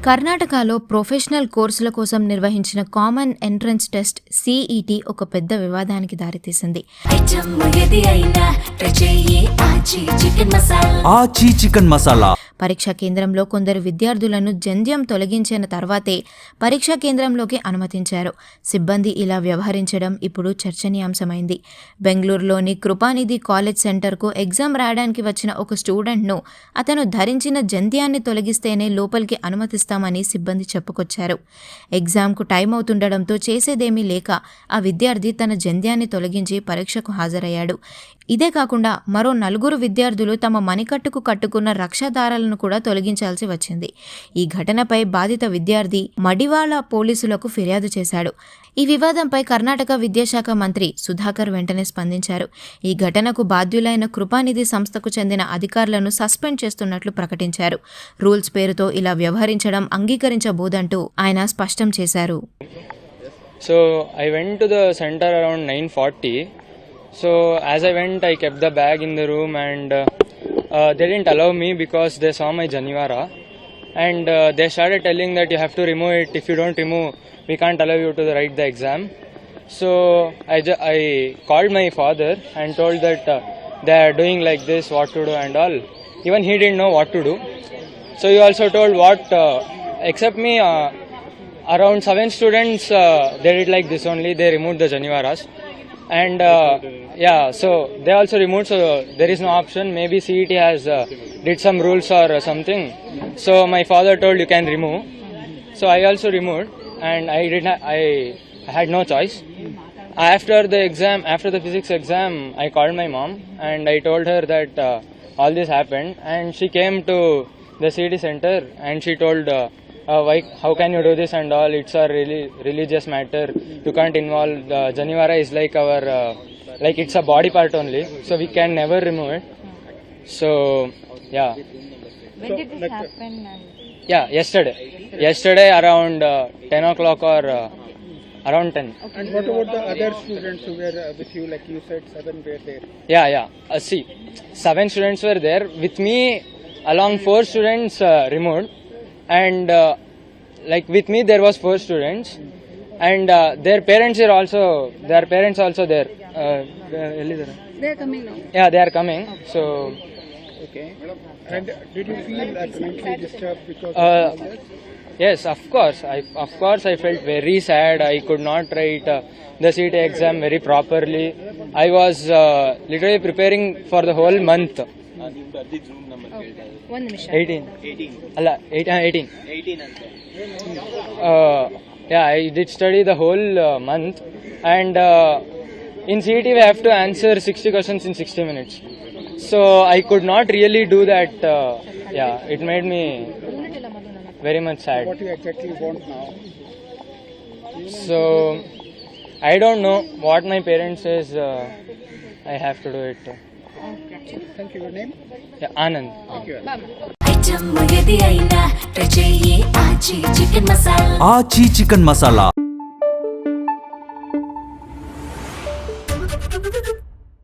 కర్ణాటకలో ప్రొఫెషనల్ కోర్సుల కోసం నిర్వహించిన కామన్ ఎంట్రన్స్ టెస్ట్ CET ఒక పెద్ద వివాదానికి దారితీసింది. ఆచి చికెన్ మసాలా పరీక్షా కేంద్రంలో కొందరు విద్యార్థులను జంధ్యం తొలగించిన తర్వాతే పరీక్షా కేంద్రంలోకి అనుమతించారు. సిబ్బంది ఇలా వ్యవహరించడం ఇప్పుడు చర్చనీయాంశమైంది. బెంగళూరులోని కృపానిధి కాలేజ్ సెంటర్కు ఎగ్జామ్ రాయడానికి వచ్చిన ఒక స్టూడెంట్ను అతను ధరించిన జంధ్యాన్ని తొలగిస్తేనే లోపలికి అనుమతిస్తామని సిబ్బంది చెప్పుకొచ్చారు. ఎగ్జామ్కు టైం అవుతుండడంతో చేసేదేమీ లేక ఆ విద్యార్థి తన జంధ్యాన్ని తొలగించి పరీక్షకు హాజరయ్యాడు. ఇదే కాకుండా మరో 4 విద్యార్థులు తమ మణికట్టుకు కట్టుకున్న రక్షాదారాలను కూడా తొలగించాల్సి వచ్చింది. ఈ ఘటనపై బాధిత విద్యార్థి మడివాళ పోలీసులకు ఫిర్యాదు చేశాడు. ఈ వివాదంపై కర్ణాటక విద్యాశాఖ మంత్రి సుధాకర్ వెంటనే స్పందించారు. ఈ ఘటనకు బాధ్యులైన కృపానిధి సంస్థకు చెందిన అధికారులను సస్పెండ్ చేస్తున్నట్లు ప్రకటించారు. రూల్స్ పేరుతో ఇలా వ్యవహరించడం అంగీకరించబోదంటూ ఆయన స్పష్టం చేశారు. So I went to the center around 9:40. So as I went, I kept the bag in the room, and they didn't allow me because they saw my Janivara, and they started telling that you have to remove it. If you don't remove, we can't allow you to write the exam. So I called my father and told that they are doing like this, what to do and all. Even he didn't know what to do. So he also told what, except me, around 7 students, they did like this only. They removed the Janivaras. And so they also removed, so there is no option. Maybe CET has did some rules or something. So my father told you can remove. So I also removed, and I had no choice. After the exam, after the physics exam, I called my mom and I told her that all this happened, and she came to the CET center and she told why, how can you do this and all, it's a really religious matter, you can't involve, Janivara is like our like it's a body part only, so we can never remove it. So yeah. When did this happen? Yeah, yesterday around 10 o'clock or around 10. Okay. And what about the other students who were with you, like you said 7 were there? Yeah. See, 7 students were there with me, along 4 students removed, and like with me there was 4 students, and their parents are also there. They are coming now. Yeah, they are coming. So Okay. And did you feel mentally disturbed because of all this? yes, of course I felt very sad. I could not write the CET exam very properly. I was literally preparing for the whole month. One ನಿಮಿಷ. 18 ಅಲ್ಲ 18 yeah, I did study the whole month, and in CET we have to answer 60 questions in 60 minutes, so I could not really do that. It made me very much sad. What you exactly want now? So I don't know what my parents says. I have to do it. Thank you. Your name? Yeah, Anand. Thank you. ఆచి chicken masala